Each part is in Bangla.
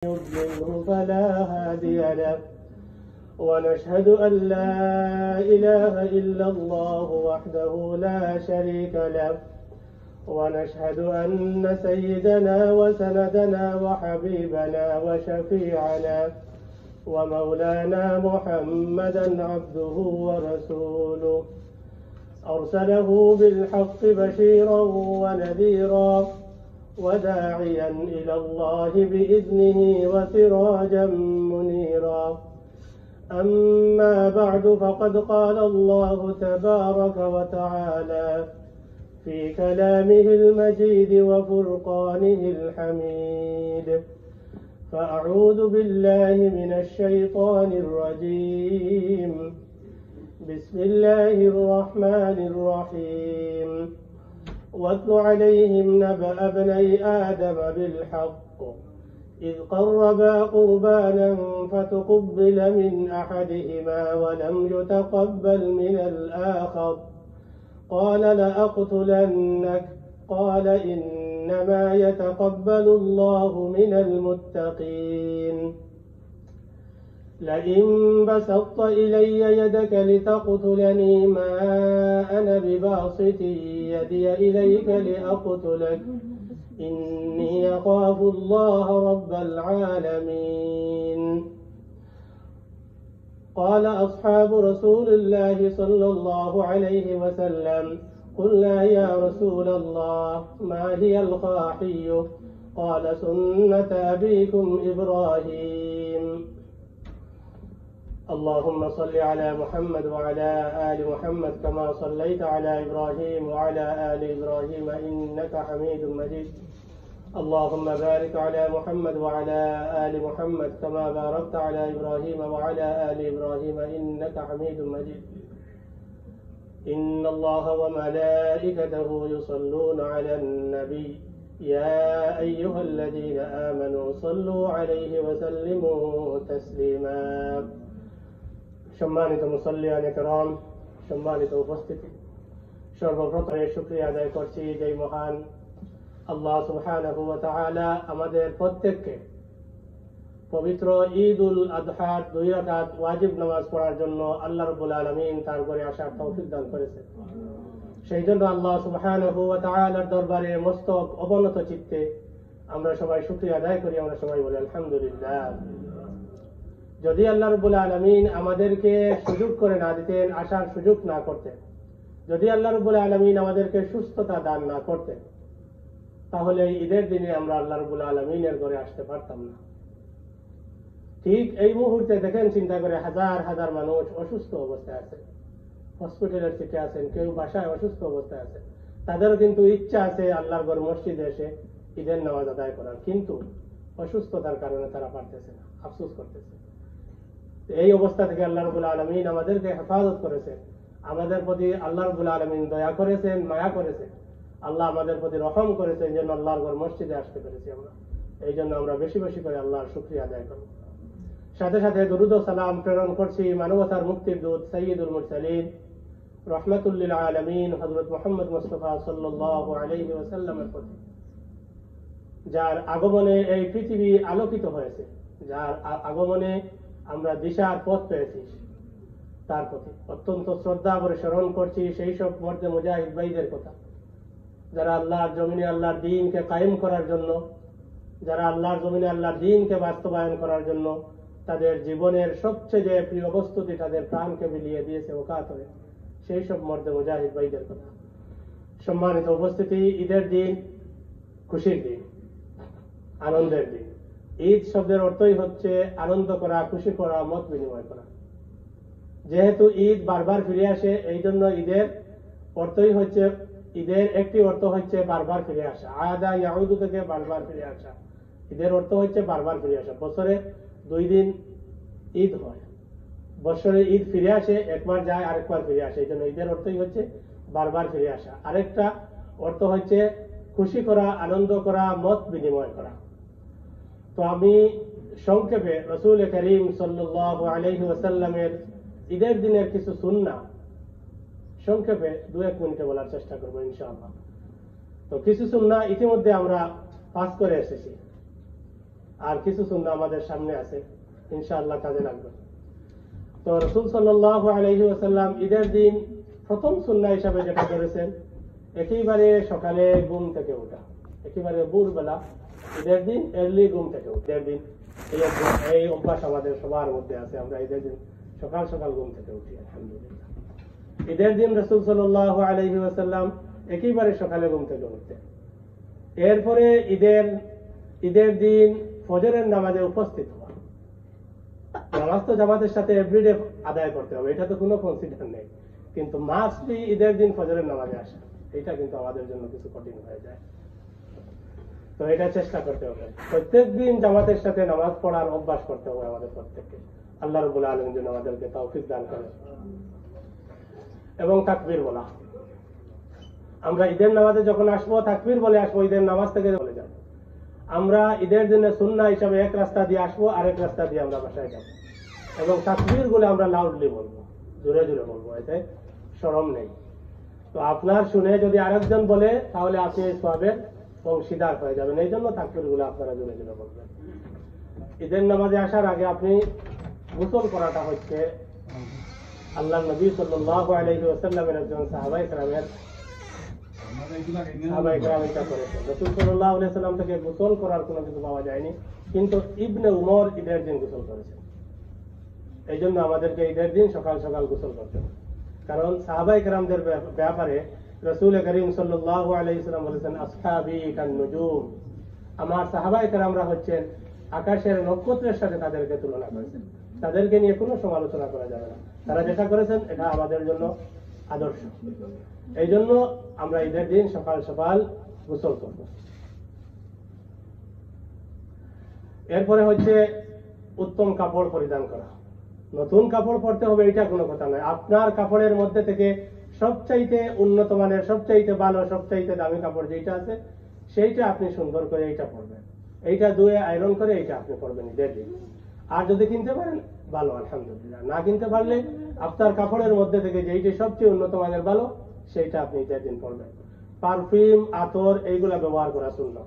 يضلله فلا هادي له ونشهد أن لا إله إلا الله وحده لا شريك له ونشهد أن سيدنا وسندنا وحبيبنا وشفيعنا ومولانا محمدا عبده ورسوله أرسله بالحق بشيرا ونذيرا وداعيا إلى الله بإذنه وسراجا منيرا. أما بعد، فقد قال الله تبارك وتعالى في كلامه المجيد وفرقانه الحميد: فأعوذ بالله من الشيطان الرجيم. بسم الله الرحمن الرحيم. واتل عليهم نبأ ابني آدم بالحق إذ قربا قربانا فتقبل من أحدهما ولم يتقبل من الآخر قال لأقتلنك قال إنما يتقبل الله من المتقين. لئن بسطت إلي يدك لتقتلني ما أنا بباسط يدي إليك لأقتلك إني أخاف الله رب العالمين. قال أصحاب رسول الله صلى الله عليه وسلم: قلنا يا رسول الله ما هي الخاحية؟ قال: سنة أبيكم إبراهيم. اللهم صل على محمد وعلى آل محمد كما صليت على إبراهيم وعلى آل إبراهيم إنك حميد مجيد. اللهم بارك على محمد وعلى آل محمد كما باركت على إبراهيم وعلى آل إبراهيم إنك حميد مجيد. إن الله وملائكته يصلون على النبي يا أيها الذين آمنوا صلوا عليه وسلموا تسليما। সম্মানিত মুসল্লিয়ান کرام, সম্মানিত উপস্থিতি, সর্বপ্রথমে শুকরিয়া আদায় করছি যে মহান আল্লাহ সুবহানাহু ওয়া তাআলা আমাদের প্রত্যেককে পবিত্র ঈদুল আযহার 2 রাকাত ওয়াজিব নামাজ পড়ার জন্য আল্লাহ রাব্বুল আলামিন তার ঘরে আসার তৌফিক দান করেছেন। সেই জন্য আল্লাহ সুবহানাহু ওয়া তাআলার দরবারে মস্তক অবনত চিত্তে আমরা সবাই শুকরিয়া আদায় করি। আমরা সবাই বলি আলহামদুলিল্লাহ। যদি আল্লাহ রাব্বুল আলামিন আমাদেরকে সুযোগ করে না দিতেন, আসার সুযোগ না করতেন, যদি আল্লাহ রাব্বুল আলামিন আমাদেরকে সুস্থতা দান না করতেন, তাহলে ঈদের দিনে আমরা আল্লাহ রাব্বুল আলামিনের ঘরে আসতে পারতাম না। ঠিক এই মুহূর্তে দেখেন, চিন্তা করে, হাজার হাজার মানুষ অসুস্থ অবস্থায় আছে, হসপিটালের সিটে আছেন, কেউ বাসায় অসুস্থ অবস্থায় আছে। তাদেরও কিন্তু ইচ্ছা আছে আল্লাহর ঘর মসজিদে এসে ঈদের নামাজ আদায় করার, কিন্তু অসুস্থতার কারণে তারা পারতেছে না, আফসোস করতেছে। এই অবস্থা থেকে আল্লাহ রাব্বুল আলামিন আমাদেরকে হেফাজত করেছেন, আমাদের প্রতি আল্লাহ রাব্বুল আলামিন দয়া করেছেন, মায়া করেছেন, আল্লাহ আমাদের প্রতি রহম করেছেন, যেন আল্লাহর ঘর মসজিদে আসতে পেরেছি আমরা। এই জন্য আমরা বেশি বেশি করে আল্লাহর শুকরিয়া আদায় করব। সাথে সাথে দরুদ ও সালাম প্রেরণ করছি মানবতার মুক্তির দূত সাইয়্যিদুল মুরসালিন রাহমাতুল লিল আলামিন হযরত মুহাম্মদ মুস্তাফা সাল্লাল্লাহু আলাইহি ওয়াসাল্লামের প্রতি, যার আগমনে এই পৃথিবী আলোকিত হয়েছে, যার আগমনে আমরা দিশার পথ পেয়েছি, তার প্রতি অত্যন্ত শ্রদ্ধা করে স্মরণ করছি সেই সব মর্দে মুজাহিদ ভাইদের কথা, যারা আল্লাহর জমিনে আল্লাহর দ্বীনকে কায়েম করার জন্য, যারা আল্লাহর জমিনে আল্লাহর দ্বীনকে বাস্তবায়ন করার জন্য তাদের জীবনের সবচেয়ে যে প্রিয় বস্তুটি তাদের প্রাণকে বিলিয়ে দিয়েছে ওকাতরে, সেই সব মর্দে মুজাহিদ ভাইদের কথা। সম্মানিত উপস্থিতি, ঈদের দিন খুশির দিন, আনন্দের দিন। ঈদ শব্দের অর্থই হচ্ছে আনন্দ করা, খুশি করা, মত বিনিময় করা। যেহেতু ঈদ বারবার ফিরে আসে, এই জন্য ঈদের অর্থই হচ্ছে, ঈদের একটি অর্থ হচ্ছে বারবার ফিরে আসা। আদা ইয়াউদু থেকে বারবার ফিরে আসা, ঈদের অর্থ হচ্ছে বারবার ফিরে আসা। বছরে 2 দিন ঈদ হয়, বছরে ঈদ ফিরে আসে, একবার যায় আরেকবার ফিরে আসে, এই জন্য ঈদের অর্থই হচ্ছে বারবার ফিরে আসা। আরেকটা অর্থ হচ্ছে খুশি করা, আনন্দ করা, মত বিনিময় করা। তো আমি সংক্ষেপে রাসূল করিম সাল্লাল্লাহু আলাইহি ওয়াসাল্লামের ঈদের দিনের কিছু সুন্নাহ সংক্ষেপে 2-1 মিনিটে বলার চেষ্টা করবো ইনশাআল্লাহ। তো কিছু সুন্নাহ ইতিমধ্যে আমরা পাস করে এসেছি। আর কিছু সুন্নাহ আমাদের সামনে আছে, ইনশাআল্লাহ কাজে লাগবে। তো রাসূল সাল্লাল্লাহু আলাইহি ওয়াসাল্লাম ঈদের দিন প্রথম সুন্নাহ হিসাবে যেটা করেছেন, একেবারে সকালে ঘুম থেকে ওঠা, একেবারে ভোরবেলা ঈদের দিন এর্লি ঘুম থেকে ওঠা। ঈদের দিন এই অভ্যাস আমাদের সবার মধ্যে আছে, আমরা ঈদের দিন সকাল সকাল ঘুম থেকে উঠি আলহামদুলিল্লাহ। ঈদের দিন রাসূল সাল্লাল্লাহু আলাইহি ওয়াসাল্লাম একেবারে সকালে ঘুম থেকে উঠতেন। এরপরে ঈদের দিন ফজরের নামাজে উপস্থিত হওয়া। নামাজ তো জামাতের সাথে এভরিডে আদায় করতে হবে, এটা তো কোনো কনসিডার নেই, কিন্তু মাস্টলি ঈদের দিন ফজরের নামাজে আসা, এটা কিন্তু আমাদের জন্য কিছু কঠিন হয়ে যায়। তো এটা চেষ্টা করতে হবে, প্রত্যেক দিন জামাতের সাথে নামাজ পড়ার অভ্যাস করতে হবে আমাদের প্রত্যেককে। আল্লাহ রাব্বুল আলামিন যেন আমাদেরকে তৌফিক দান করেন। এবং তাকবীর বলা, আমরা ঈদের নামাজে যখন আসবো তাকবীর বলে আসবো, ঈদের নামাজ থেকে চলে যাব। আমরা ঈদের দিনে সুন্নাহ হিসাবে এক রাস্তা দিয়ে আসবো, আরেক রাস্তা দিয়ে আমরা বাসায় যাব। এবং তাকবীর গুলো আমরা লাউডলি বলবো, জোরে জোরে বলবো, এতে শরম নেই। তো আপনার শুনে যদি আরেকজন বলে তাহলে আপনি এই সওয়াবের অংশীদার হয়ে যাবেন, এই জন্য তাকবীর গুলো আপনারা জোরে জোরে বলবেন। ঈদের নামাজে আসার আগে আপনি গোসল করাটা হচ্ছে আল্লাহর নবী সাল্লাল্লাহু আলাইহি ওয়াসাল্লামের একজন সাহাবায়ে কেরামের এটা করেছেন। রাসূল সাল্লাল্লাহু আলাইহি ওয়াসাল্লাম থেকে গোসল করার কোনো কিছু পাওয়া যায়নি, কিন্তু ইবনে উমর ঈদের দিন গোসল করেছেন। এই জন্য আমাদেরকে ঈদের দিন সকাল সকাল গোসল করতে হবে, কারণ সাহাবায়ে কেরামদের ব্যাপারে রাসূল করিম সাল্লাল্লাহু আলাইহি ওয়াসাল্লাম বলেছেন, আসহাবী কান নুজুম, আমার সাহাবায়ে কেরামরা হচ্ছেন আকাশের নক্ষত্রের সাথে তাদেরকে তুলনা করেছেন। তাদেরকে নিয়ে কোনো সমালোচনা করা যাবে না, তারা যেটা করেছেন এটা আমাদের জন্য আদর্শ। এই জন্য আমরা ঈদের দিন সকাল সকাল গোসল করব। এরপরে হচ্ছে উত্তম কাপড় পরিধান করা। নতুন কাপড় পরতে হবে এটা কোনো কথা নয়, আপনার কাপড়ের মধ্যে থেকে সবচাইতে উন্নত মানের, সবচাইতে ভালো, সবচাইতে দামি কাপড় যেটা আছে সেইটা আপনি সুন্দর করে এইটা পরবেন, এইটা ধুয়ে আয়রন করে এইটা আপনি পরবেন ঈদের দিন। আর যদি কিনতে পারেন ভালো, আলহামদুলিল্লাহ। না কিনতে পারলে আপনার কাপড়ের মধ্যে থেকে যেইটা সবচেয়ে উন্নত মানের ভালো সেইটা আপনি ঈদের দিন পরবেন। পারফিউম, আতর এইগুলা ব্যবহার করা সুন্নাহ।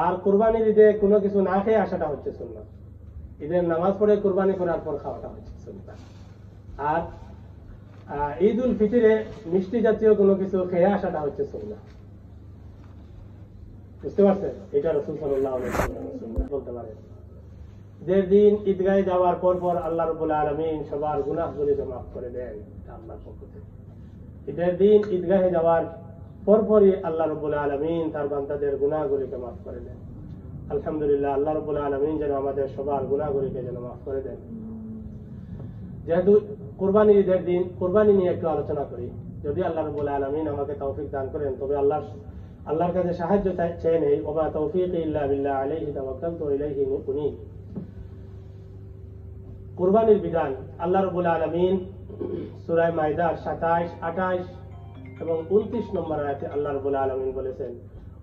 আর কুরবানির ঈদে কোনো কিছু না খেয়ে আসাটা হচ্ছে সুন্নাহ। ঈদের নামাজ পড়ে কুরবানি করার পর খাওয়াটা হচ্ছে সুন্নাহ। আর ঈদ উল ফিতরে মিষ্টি জাতীয় কোনো কিছু খেয়ে আসাটা হচ্ছে সুন্নাহ। বুঝতে পারছেন? এটা রাসূল সাল্লাল্লাহু আলাইহি ওয়াসাল্লাম বলতে পারেন। ঈদের দিন ঈদগাহে যাওয়ার পর পর আল্লাহ রাব্বুল আলামিন সবার গুনাহগুলিকে মাফ করে দেন, এটা আল্লাহর পক্ষ থেকে। ঈদের দিন ঈদগাহে যাওয়ার পরপরই আল্লাহ রাব্বুল আলামিন তার বান্দাদের গুনাহগুলিকে মাফ করে দেন। আলহামদুলিল্লাহ, আল্লাহ রাব্বুল আলামিন যেন আমাদের সবার গুনাহগুলিকে যেন মাফ করে দেন। যেহেতু কুরবানির ঈদের দিন, কুরবানি নিয়ে একটু আলোচনা করি। যদি আল্লাহ রাব্বুল আলামিন আমাকে তৌফিক দান করেন তবে আল্লাহর কাছে সাহায্য চেয়ে নেই। ওয়া তাওফীকি ইল্লা বিল্লাহ আলাইহি তাওয়াক্কালতু ওয়া ইলাইহি উনীব। কুরবানির বিধান আল্লাহ রাব্বুল আলামিন সূরা মাইদার 27, 28 এবং 29 নম্বর আয়াতে আল্লাহ রাব্বুল আলামিন বলেছেন,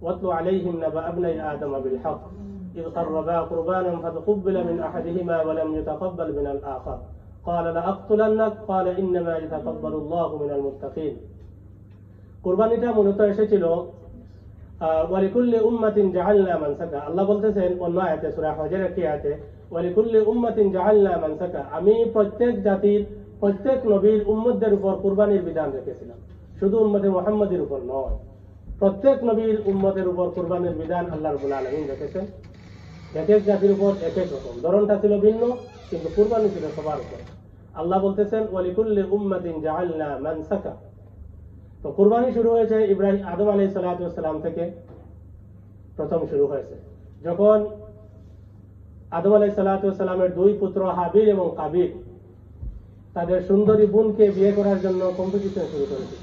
ওয়াতলু আলাইহিম নাবা আবনাই আদম বিল হক ইয কাররাবা কুরবানান ফাতাকাব্বালা মিন আহাদিহিমা ওয়া লাম ইতাকাব্বাল মিন আল আখার ক্বালা লা আকতুলান্নাক ক্বালা ইন্নামা ইয়াতাকাব্বালু আল্লাহু মিনাল মুত্তাকিন। কুরবানিটা মূলত এসেছিল ওয়ালিকুল্লি উম্মাতিন জাআলনা মানসাকা। আল্লাহ বলতেছেন অন্য আয়াতে সূরা হজের একটি আয়াতে, ওয়ালিকুল্লি উম্মাতিন জাআলনা মানসাকা, আমি প্রত্যেক জাতির প্রত্যেক নবীর উম্মতদের উপর কুরবানির বিধান রেখেছিলাম, শুধু উম্মতে মুহাম্মাদের উপর নয়, প্রত্যেক নবীর উম্মতের উপর কুরবানির বিধান আল্লাহ রাব্বুল আলামিন রেখেছেন। এক এক জাতির উপর এক এক রকম, ধরনটা ছিল ভিন্ন, কিন্তু কুরবানি ছিল সবার উপর। আল্লাহ বলতেছেন ওয়ালিকুল্লি উম্মাতিন জাআলনা মানসাকা। তো কুরবানি শুরু হয়েছে আদম আলাইহিস সালাতু ওয়াস সালাম থেকে, প্রথম শুরু হয়েছে যখন আদম আলাইহিস সালাতু ওয়াস সালামের দুই পুত্র হাবিল এবং কাবিল তাদের সুন্দরী বোনকে বিয়ে করার জন্য কম্পিটিশন শুরু করেছিল।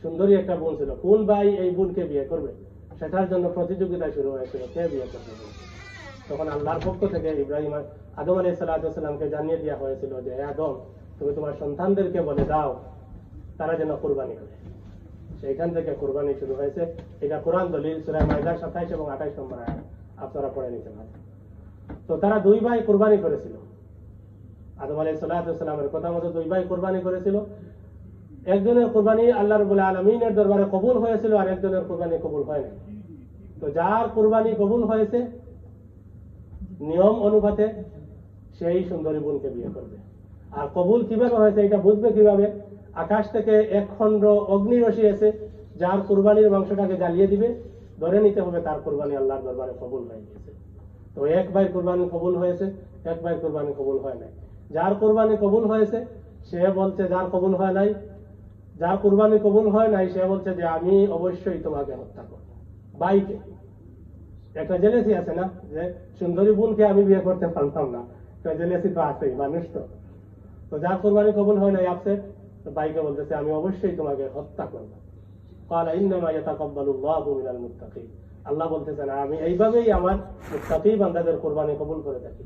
সুন্দরী একটা বোন ছিল, কোন ভাই এই বোনকে বিয়ে করবে সেটার জন্য প্রতিযোগিতা শুরু হয়েছিল, কে বিয়ে করবে। তখন আল্লাহর পক্ষ থেকে আদম আলাইহিস সালাতু ওয়াস সালামকে জানিয়ে দেওয়া হয়েছিল যে হে আদম, তুমি তোমার সন্তানদেরকে বলে দাও তারা যেন কুরবানি করে। সেইখান থেকে কুরবানি শুরু হয়েছে। এটা কোরআন দলিল, সূরা মাইদার 27 এবং 28 নম্বর আয়াত, আপনারা পড়ে নিতে পারেন। তো তারা দুই ভাই কুরবানি করেছিল, আদম আলাইহিস সালাতু ওয়াস সালামের কথা মতো দুই ভাই কুরবানি করেছিল। একজনের কুরবানি আল্লাহ রাব্বুল আলামিনের দরবারে কবুল হয়েছিল, আর একজনের কুরবানি কবুল হয় নাই। তো যার কুরবানি কবুল হয়েছে নিয়ম অনুপাতে সেই সুন্দরী বোনকে বিয়ে করবে। আর কবুল কিভাবে হয়েছে এটা বুঝবে কিভাবে? আকাশ থেকে এক খণ্ড অগ্নিরশি এসে যার কুরবানির মাংসটাকে জ্বালিয়ে দিবে, ধরে নিতে হবে তার কুরবানি আল্লাহর দরবারে কবুল হয়ে গেছে। তো এক ভাই কুরবানি কবুল হয়েছে, এক ভাই কুরবানি কবুল হয় নাই। যার কুরবানি কবুল হয়েছে সে বলছে, যার কবুল হয় নাই, যার কুরবানি কবুল হয় নাই সে বলছে যে আমি অবশ্যই তোমাকে হত্যা করব। ভাইকে একটা জেলেসি আছে না, যে সুন্দরী বোনকে আমি বিয়ে করতে পারতাম না, একটা জেলেসি তো আছেই, মানুষ তো। তো যার কুরবানি কবুল হয় নাই আপসেট, ভাইকে বলতেছে আমি অবশ্যই তোমাকে হত্যা করব। ক্বালা ইন্নামা ইয়াতাকাব্বালুল্লাহু মিনাল মুত্তাকিন। আল্লাহ বলতেছেন আমি এইভাবেই আমার মুত্তাকি বান্দাদের কুরবানি কবুল করে থাকি।